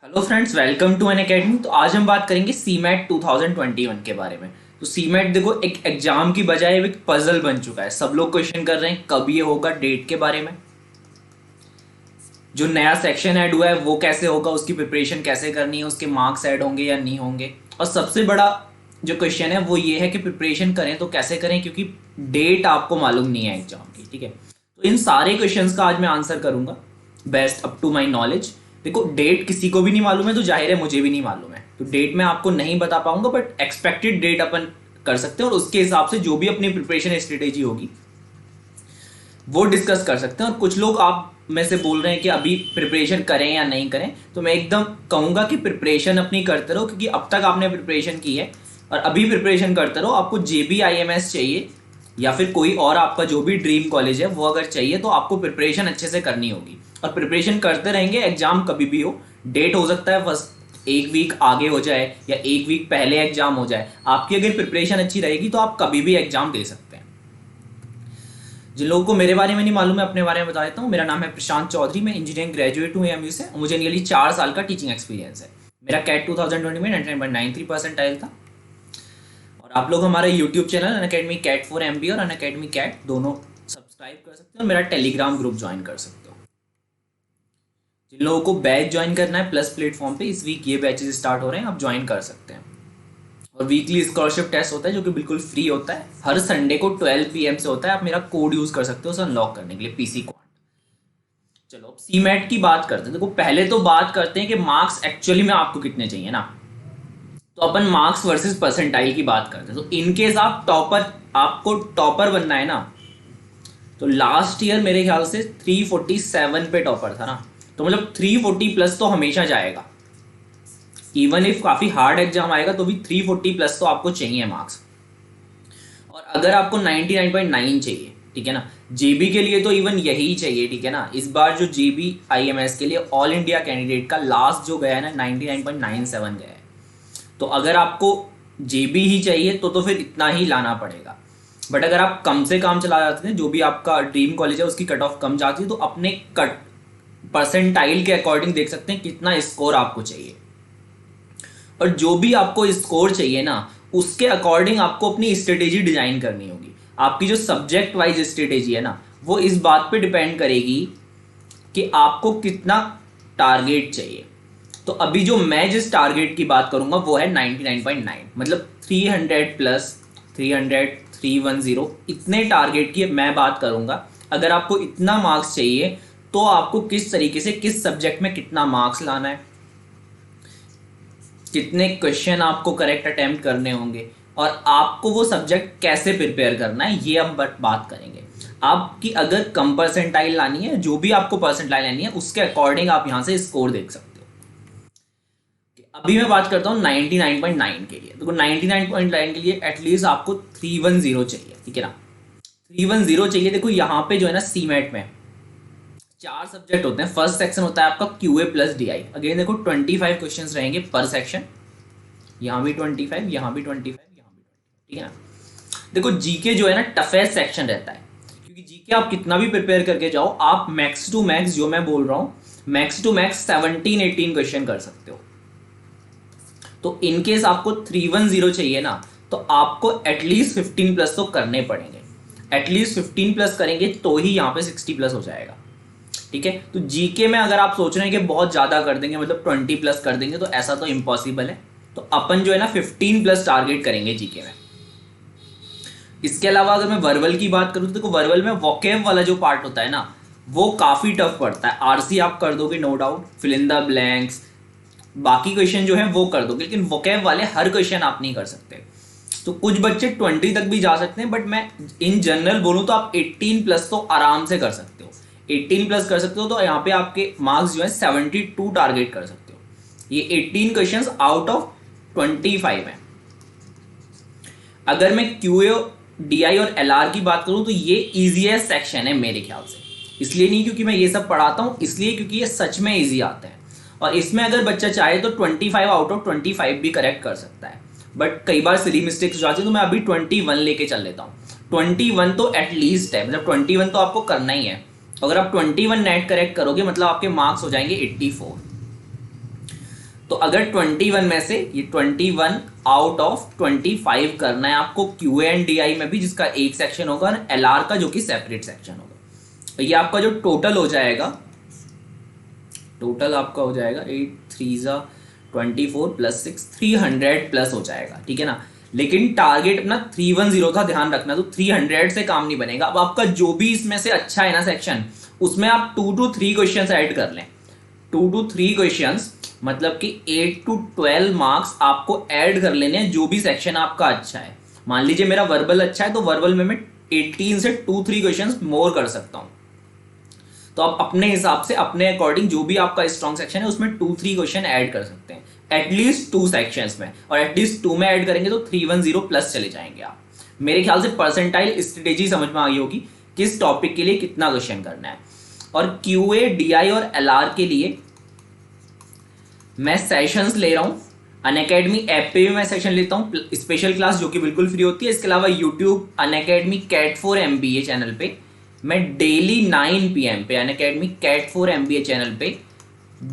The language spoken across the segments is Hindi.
Hello friends, welcome to Unacademy. तो आज हम बात करेंगे सीमैट 2021 के बारे में। तो सीमैट देखो एक एग्जाम की बजाय एक पजल बन चुका है। सब लोग क्वेश्चन कर रहे हैं कब ये होगा, डेट के बारे में। जो नया सेक्शन ऐड हुआ है वो कैसे होगा, उसकी प्रिपरेशन कैसे करनी है, उसके मार्क्स ऐड होंगे या नहीं होंगे। और सबसे बड़ा जो क्वेश्चन है वो ये है कि प्रिपरेशन करें तो कैसे करें, क्योंकि डेट आपको मालूम नहीं है एग्जाम की। ठीक है, तो इन सारे क्वेश्चंस का आज मैं आंसर करूंगा best up to my knowledge. देखो डेट किसी को भी नहीं मालूम है, तो जाहिर है मुझे भी नहीं मालूम है, तो डेट मैं आपको नहीं बता पाऊंगा, बट एक्सपेक्टेड डेट अपन कर सकते हैं और उसके हिसाब से जो भी अपनी प्रिपरेशन स्ट्रेटेजी होगी वो डिस्कस कर सकते हैं। और कुछ लोग आप में से बोल रहे हैं कि अभी प्रिपरेशन करें या नहीं करें, तो मैं एकदम कहूंगा कि प्रिपरेशन अपनी करते रहो, क्योंकि अब तक आपने प्रिपरेशन की है और अभी प्रिपरेशन करते रहो। आपको JBIMS चाहिए या फिर कोई और आपका जो भी ड्रीम कॉलेज है वो अगर चाहिए, तो आपको प्रिपरेशन अच्छे से करनी होगी और प्रिपरेशन करते रहेंगे। एग्जाम कभी भी हो, डेट हो सकता है बस एक वीक आगे हो जाए या एक वीक पहले एग्जाम हो जाए। आपकी अगर प्रिपरेशन अच्छी रहेगी तो आप कभी भी एग्जाम दे सकते हैं। जिन लोगों को मेरे बारे में नहीं मालूम है, अपने बारे में बता देता हूँ। मेरा नाम है प्रशांत चौधरी, मैं इंजीनियरिंग ग्रेजुएट हूँ AMU से। मुझे नियरली 4 साल का टीचिंग एक्सपीरियंस है। मेरा कैट 2020 में 99.93 परसेंटाइल था। और आप लोग हमारे YouTube channel Unacademy CAT for MBA और अनअकैडमी कैट दोनों सब्सक्राइब कर सकते हो और मेरा टेलीग्राम ग्रुप ज्वाइन कर सकते हो। जिन लोगों को बैच ज्वाइन करना है प्लस प्लेटफॉर्म पे, इस वीक ये बैचेस स्टार्ट हो रहे हैं, आप ज्वाइन कर सकते हैं। और वीकली स्कॉलरशिप टेस्ट होता है जो कि बिल्कुल फ्री होता है, हर संडे को 12 PM से होता है। आप मेरा कोड यूज कर सकते हो उसे अनलॉक करने के लिए, PC क्वांट। चलो अब सीमैट की बात करते हैं। देखो पहले तो बात करते हैं कि मार्क्स एक्चुअली में आपको कितने चाहिए ना। तो अपन मार्क्स वर्सेस परसेंटाइल की बात करते हैं। तो इनकेस आप टॉपर, आपको टॉपर बनना है ना, तो लास्ट ईयर मेरे ख्याल से 347 पे टॉपर था ना, तो मतलब 340 प्लस तो हमेशा जाएगा। इवन इफ काफी हार्ड एग्जाम आएगा तो भी 340 प्लस तो आपको चाहिए मार्क्स। और अगर आपको 99.9 चाहिए, ठीक है ना, JB के लिए तो इवन यही चाहिए। ठीक है ना, इस बार जो JBIMS के लिए ऑल इंडिया कैंडिडेट का लास्ट जो गया है ना 99.97 गया है। तो अगर आपको JB ही चाहिए तो फिर इतना ही लाना पड़ेगा। बट अगर आप कम से कम चला जाते हैं, जो भी आपका ड्रीम कॉलेज है उसकी कट ऑफ कम जाती है, तो अपने कट परसेंटाइल के अकॉर्डिंग देख सकते हैं कितना स्कोर आपको चाहिए। और जो भी आपको स्कोर चाहिए ना, उसके अकॉर्डिंग आपको अपनी स्ट्रेटेजी डिजाइन करनी होगी। आपकी जो सब्जेक्ट वाइज स्ट्रेटेजी है ना, वो इस बात पे डिपेंड करेगी कि आपको कितना टारगेट चाहिए। तो अभी जो मैं जिस टारगेट की बात करूंगा वो है 99.9, मतलब 300 प्लस 300 310 इतने टारगेट की मैं बात करूंगा। अगर आपको इतना मार्क्स चाहिए तो आपको किस तरीके से किस सब्जेक्ट में कितना मार्क्स लाना है, कितने क्वेश्चन आपको करेक्ट अटेम्प्ट करने होंगे और आपको वो सब्जेक्ट कैसे प्रिपेयर करना है, ये हम बात करेंगे। आपकी अगर कम परसेंटाइल लानी है, जो भी आपको परसेंटाइल लानी है उसके अकॉर्डिंग आप यहां से स्कोर देख सकते हो। अभी मैं बात करता हूँ 99.9 के लिए। तो 99.9 के लिए एटलीस्ट आपको 310 चाहिए। ठीक है ना, 310 चाहिए। देखो यहाँ पे जो है ना सीमैट में 4 सब्जेक्ट होते हैं। फर्स्ट सेक्शन होता है आपका QA प्लस DI। अगेन देखो 25 क्वेश्चंस रहेंगे पर सेक्शन, यहाँ भी 25, यहाँ भी 25, यहाँ भी 25। ठीक है ना। देखो GK जो है ना टफेस्ट सेक्शन रहता है, क्योंकि GK आप कितना भी प्रिपेयर करके जाओ, आप मैक्स टू मैक्स, जो मैं बोल रहा हूँ मैक्स टू मैक्स 17-18 क्वेश्चन कर सकते हो। तो इनकेस आपको 310 चाहिए ना, तो आपको एटलीस्ट 15 प्लस तो करने पड़ेंगे। एटलीस्ट 15 प्लस करेंगे तो ही यहाँ पे 60 प्लस हो जाएगा। ठीक है, तो GK में अगर आप सोच रहे हैं कि बहुत ज्यादा कर देंगे, मतलब 20 प्लस कर देंगे, तो ऐसा तो इम्पॉसिबल है। तो अपन जो है ना 15 प्लस टारगेट करेंगे GK में। इसके अलावा अगर मैं वर्बल की बात करूँ तो देखो वर्बल में वोकेब वाला जो पार्ट होता है ना, वो काफी टफ पड़ता है। RC आप कर दोगे no doubt, fill in the blanks, बाकी क्वेश्चन जो है वो कर दोगे, लेकिन वोकेब वाले हर क्वेश्चन आप नहीं कर सकते। तो कुछ बच्चे 20 तक भी जा सकते हैं, बट मैं इन जनरल बोलूं तो आप 18 प्लस तो आराम से कर सकते हो। 18 प्लस कर सकते हो तो यहाँ पे आपके मार्क्स जो है 72 टारगेट कर सकते हो। ये 18 क्वेश्चंस आउट ऑफ 25 है। अगर मैं QA, DI और LR की बात करूं तो ये इजीएस्ट सेक्शन है मेरे ख्याल से। इसलिए नहीं क्योंकि मैं ये सब पढ़ाता हूं, इसलिए क्योंकि ये सच में इजी आते हैं। और इसमें अगर बच्चा चाहे तो 25 आउट ऑफ 25 भी करेक्ट कर सकता है, बट कई बार सिली मिस्टेक्स हो जाती है। तो मैं अभी 21 लेके चल लेता हूँ। 21 तो एटलीस्ट है, मतलब 21 तो आपको करना ही है। अगर आप 21 नेट करेक्ट करोगे मतलब आपके मार्क्स हो जाएंगे 84। तो अगर 21 में से ये 21 आउट ऑफ 25 करना है आपको क्यू एंड डी आई में भी, जिसका एक सेक्शन होगा और एल आर का जो कि सेपरेट सेक्शन होगा। तो ये आपका जो टोटल हो जाएगा, टोटल आपका हो जाएगा 8 3 24 प्लस 6 300 प्लस हो जाएगा, ठीक है ना। लेकिन टारगेट अपना 310 था, ध्यान रखना। तो 300 से काम नहीं बनेगा। अब आपका जो भी इसमें से अच्छा है ना सेक्शन, उसमें आप 2 to 3 क्वेश्चंस ऐड कर लें। 2 to 3 क्वेश्चंस मतलब कि 8 to 12 मार्क्स आपको ऐड कर लेने हैं जो भी सेक्शन आपका अच्छा है। मान लीजिए मेरा वर्बल अच्छा है तो वर्बल में मैं 18 से 2-3 क्वेश्चंस मोर कर सकता हूँ। तो आप अपने हिसाब से अपने अकॉर्डिंग जो भी आपका स्ट्रॉन्ग सेक्शन है उसमें 2-3 क्वेश्चन ऐड कर सकते हैं, एटलीस्ट 2 सेक्शंस में। और एटलीस्ट 2 में ऐड करेंगे तो 310 प्लस चले जाएंगे आप। मेरे ख्याल से परसेंटाइल स्ट्रेटेजी समझ में आ गई होगी किस टॉपिक के लिए कितना क्वेश्चन करना है। और क्यूए, डीआई और एलआर के लिए मैं सेशंस ले रहा हूँ। अनअकैडमी ऐप पे भी मैं सेशन लेता हूँ, स्पेशल क्लास जो कि बिल्कुल फ्री होती है। इसके अलावा YouTube Unacademy CAT 4 MBA channel पे मैं डेली 9 PM पे, अनअकैडमी कैट 4 MBA चैनल पे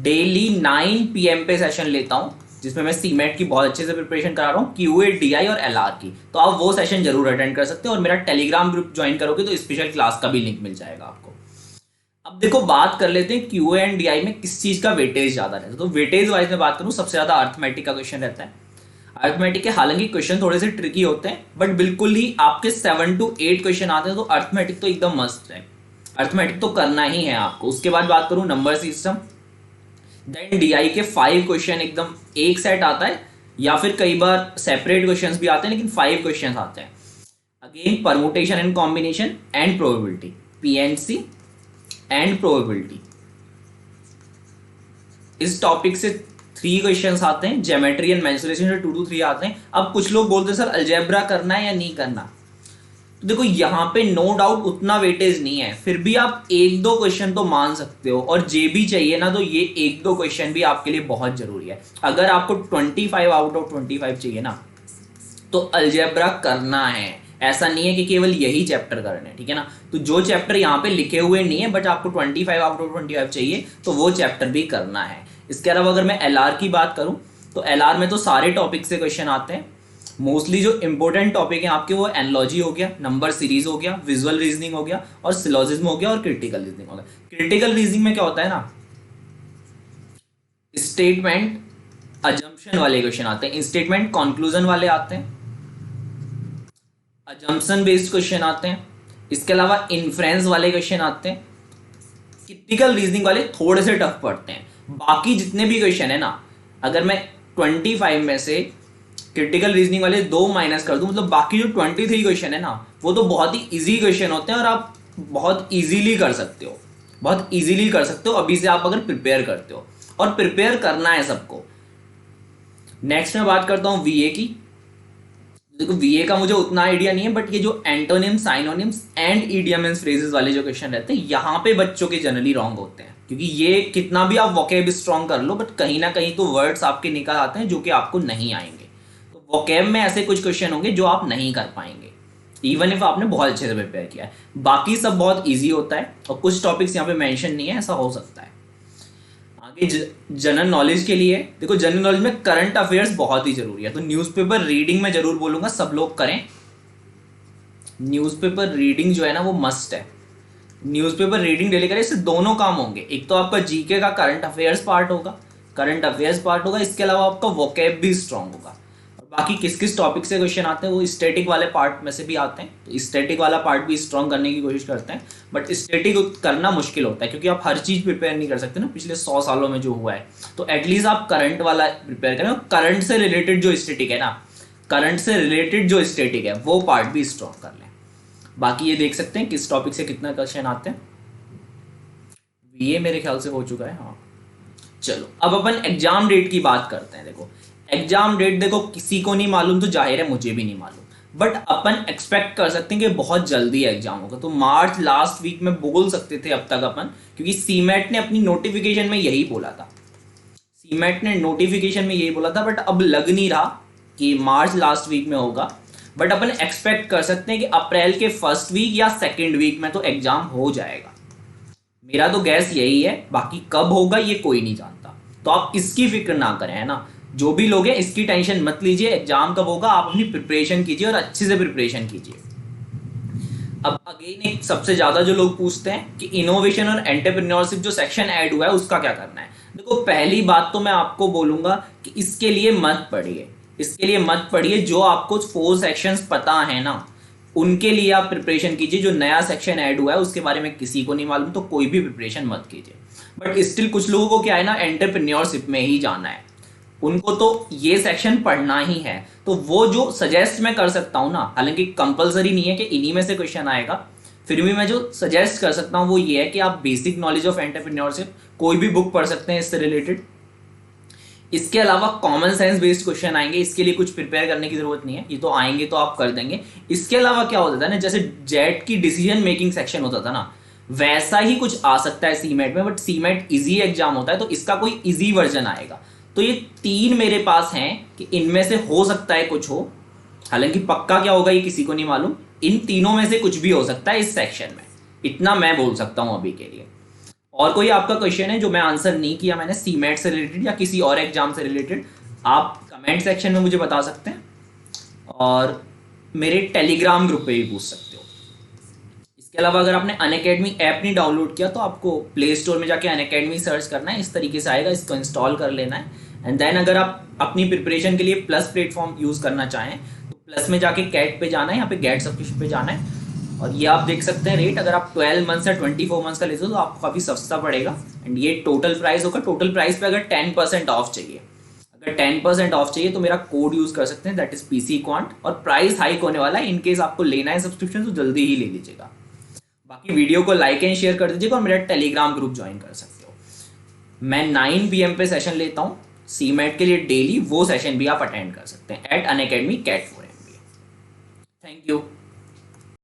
डेली 9 PM पे सेशन लेता हूँ, जिसमें मैं सीमेट की बहुत अच्छे से प्रिपरेशन करा रहा हूँ, क्यूए, डीआई और एलआर की। तो आप वो सेशन जरूर अटेंड कर सकते हो। और मेरा टेलीग्राम ग्रुप ज्वाइन करोगे तो स्पेशल क्लास का भी लिंक मिल जाएगा आपको। अब देखो बात कर लेते हैं क्यूए एंड डीआई में किस चीज का वेटेज ज्यादा रहता है। तो वेटेज वाइज में बात करूं, सबसे ज्यादा अर्थमेटिक का क्वेश्चन रहता है। अर्थमेटिक के हालांकि क्वेश्चन थोड़े से ट्रिकी होते हैं, बट बिल्कुल ही आपके 7 to 8 क्वेश्चन आते हैं। तो अर्थमेटिक तो एकदम मस्त है, अर्थमेटिक तो करना ही है आपको। उसके बाद बात करूं नंबर सिस्टम, देन डीआई के 5 क्वेश्चन एकदम एक सेट आता है, या फिर कई बार सेपरेट क्वेश्चन भी आते हैं, लेकिन 5 क्वेश्चन आते हैं। Again permutation and combination and probability, PNC and probability, इस टॉपिक से 3 क्वेश्चंस आते हैं। ज्योमेट्री एंड मेंसुरेशन से 2 to 3 आते हैं। अब कुछ लोग बोलते हैं सर अलजेब्रा करना है या नहीं करना। तो देखो यहाँ पे नो डाउट उतना वेटेज नहीं है, फिर भी आप 1-2 क्वेश्चन तो मान सकते हो। और जे भी चाहिए ना, तो ये 1-2 क्वेश्चन भी आपके लिए बहुत जरूरी है। अगर आपको 25 आउट ऑफ 25 चाहिए ना, तो अलजेब्रा करना है। ऐसा नहीं है कि केवल यही चैप्टर करने हैं, ठीक है ना। तो जो चैप्टर यहाँ पे लिखे हुए नहीं है बट आपको 25 आउट ऑफ 25 चाहिए, तो वो चैप्टर भी करना है। इसके अलावा अगर मैं एलआर की बात करूं, तो एलआर में तो सारे टॉपिक से क्वेश्चन आते हैं। मोस्टली जो इंपॉर्टेंट टॉपिक है आपके, वो एनालॉजी हो गया, नंबर सीरीज हो गया, विजुअल रीजनिंग हो गया, और सिलोजिज्म हो गया, और क्रिटिकल रीजनिंग हो गया। क्रिटिकल रीजनिंग में क्या होता है ना, स्टेटमेंट अजम्पशन वाले क्वेश्चन आते हैं, स्टेटमेंट कंक्लूजन वाले आते हैं, अजम्पशन बेस्ड क्वेश्चन आते हैं। इसके अलावा इन्फ्रेंस वाले क्वेश्चन आते हैं। क्रिटिकल रीजनिंग वाले थोड़े से टफ पड़ते हैं। बाकी जितने भी क्वेश्चन है ना, अगर मैं 25 में से क्रिटिकल रीजनिंग वाले 2 माइनस कर दूं, मतलब बाकी जो 23 क्वेश्चन है ना, वो तो बहुत ही इजी क्वेश्चन होते हैं और आप बहुत इजीली कर सकते हो, बहुत इजीली कर सकते हो अभी से आप अगर प्रिपेयर करते हो। और प्रिपेयर करना है सबको। नेक्स्ट मैं बात करता हूँ वीए की। देखो वीए का मुझे उतना आइडिया नहीं है, बट ये जो antonyms, synonyms and idioms, phrases वाले जो क्वेश्चन रहते हैं, यहाँ पे बच्चों के जनरली रॉन्ग होते हैं। क्योंकि ये कितना भी आप वोकेब स्ट्रॉन्ग कर लो, बट कहीं ना कहीं तो वर्ड्स आपके निकल आते हैं जो कि आपको नहीं आएंगे। तो वोकेब में ऐसे कुछ क्वेश्चन होंगे जो आप नहीं कर पाएंगे, इवन इफ आपने बहुत अच्छे से प्रिपेयर किया है। बाकी सब बहुत ईजी होता है, और कुछ टॉपिक्स यहाँ पे मेंशन नहीं है, ऐसा हो सकता है। आगे जनरल नॉलेज के लिए देखो, जनरल नॉलेज में करंट अफेयर्स बहुत ही जरूरी है। तो न्यूज़पेपर रीडिंग में जरूर बोलूंगा सब लोग करें। न्यूज़पेपर रीडिंग जो है ना, वो मस्ट है। न्यूज़पेपर रीडिंग डेली करें, इससे दोनों काम होंगे। एक तो आपका जीके का करंट अफेयर्स पार्ट होगा, इसके अलावा आपका वोकैब भी स्ट्रांग होगा। और बाकी किस किस टॉपिक से क्वेश्चन आते हैं, वो स्टैटिक वाले पार्ट में से भी आते हैं। तो स्टैटिक वाला पार्ट भी स्ट्रांग करने की कोशिश करते हैं, बट स्टैटिक करना मुश्किल होता है क्योंकि आप हर चीज़ प्रिपेयर नहीं कर सकते ना, पिछले 100 सालों में जो हुआ है। तो एटलीस्ट आप करंट वाला प्रिपेयर करें। करंट से रिलेटेड जो स्टैटिक है ना, करंट से रिलेटेड जो स्टैटिक है, वो पार्ट भी स्ट्रांग कर लें। बाकी ये देख सकते हैं किस टॉपिक से कितना क्वेश्चन आते हैं। ये मेरे ख्याल से हो चुका है। हाँ चलो, अब अपन एग्जाम डेट की बात करते हैं। देखो एग्जाम डेट देखो किसी को नहीं मालूम, तो जाहिर है मुझे भी नहीं मालूम, बट अपन एक्सपेक्ट कर सकते हैं कि बहुत जल्दी एग्जाम होगा। तो मार्च लास्ट वीक में बोल सकते थे अब तक अपन, क्योंकि सीमेट ने अपनी नोटिफिकेशन में यही बोला था। बट अब लग नहीं रहा कि मार्च लास्ट वीक में होगा। बट अपन एक्सपेक्ट कर सकते हैं कि अप्रैल के फर्स्ट वीक या सेकेंड वीक में तो एग्जाम हो जाएगा। मेरा तो गैस यही है, बाकी कब होगा ये कोई नहीं जानता। तो आप इसकी फिक्र ना करें, है ना। जो भी लोग हैं इसकी टेंशन मत लीजिए, एग्जाम कब होगा आप अपनी प्रिपरेशन कीजिए और अच्छे से प्रिपरेशन कीजिए। अब अगेन एक सबसे ज्यादा जो लोग पूछते हैं कि इनोवेशन और एंटरप्रेन्योरशिप जो सेक्शन ऐड हुआ है उसका क्या करना है। देखो पहली बात तो मैं आपको बोलूंगा कि इसके लिए मत पढ़िए, इसके लिए मत पढ़िए। जो आपको 4 सेक्शंस पता है ना उनके लिए आप प्रिपरेशन कीजिए। जो नया सेक्शन ऐड हुआ है उसके बारे में किसी को नहीं मालूम, तो कोई भी प्रिपरेशन मत कीजिए। बट स्टिल कुछ लोगों को क्या है ना, एंटरप्रेन्योरशिप में ही जाना है, उनको तो ये सेक्शन पढ़ना ही है। तो वो जो सजेस्ट मैं कर सकता हूँ ना, हालांकि कंपलसरी नहीं है कि इन्हीं में से क्वेश्चन आएगा, फिर भी मैं जो सजेस्ट कर सकता हूँ वो ये है कि आप बेसिक नॉलेज ऑफ एंटरप्रेन्योरशिप कोई भी बुक पढ़ सकते हैं इससे रिलेटेड। इसके अलावा कॉमन सेंस बेस्ड क्वेश्चन आएंगे, इसके लिए कुछ प्रिपेयर करने की जरूरत नहीं है, ये तो आएंगे तो आप कर देंगे। इसके अलावा क्या होता था ना, जैसे जेट की डिसीजन मेकिंग सेक्शन होता था ना, वैसा ही कुछ आ सकता है सीमेट में, बट सीमेट इजी एग्जाम होता है तो इसका कोई इजी वर्जन आएगा। तो ये 3 मेरे पास हैं कि इनमें से हो सकता है कुछ हो, हालांकि पक्का क्या होगा ये किसी को नहीं मालूम। इन तीनों में से कुछ भी हो सकता है इस सेक्शन में, इतना मैं बोल सकता हूं अभी के लिए। और कोई आपका क्वेश्चन है जो मैं आंसर नहीं किया मैंने सीमेट से रिलेटेड या किसी और एग्जाम से रिलेटेड, आप कमेंट सेक्शन में मुझे बता सकते हैं और मेरे टेलीग्राम ग्रुप पे भी पूछ सकते हो। इसके अलावा अगर आपने अनअकैडमी ऐप नहीं डाउनलोड किया तो आपको प्ले स्टोर में जाके अनअकैडमी सर्च करना है, इस तरीके से आएगा, इसको इंस्टॉल कर लेना है। एंड देन अगर आप अपनी प्रिपरेशन के लिए प्लस प्लेटफॉर्म यूज़ करना चाहें तो प्लस में जाके कैट पे जाना है, यहाँ पे गेट सब्सक्रिप्शन पे जाना है और ये आप देख सकते हैं रेट। अगर आप 12 मंथ्स या 24 मंथ्स का लेते हो तो आपको काफ़ी सस्ता पड़ेगा। एंड ये टोटल प्राइस होगा, टोटल प्राइस पे अगर 10% ऑफ चाहिए, अगर 10% ऑफ चाहिए तो मेरा कोड यूज़ कर सकते हैं, दैट इज PC क्वांट। और प्राइस हाइक होने वाला है, इनकेस आपको लेना है सब्सक्रिप्शन तो जल्दी ही ले लीजिएगा। बाकी वीडियो को लाइक एंड शेयर कर दीजिएगा और मेरा टेलीग्राम ग्रुप ज्वाइन कर सकते हो। मैं 9 PM पे सेशन लेता हूँ सीमेट के लिए डेली, वो सेशन भी आप अटेंड कर सकते हैं at Unacademy CAT 4 MBA। Thank you.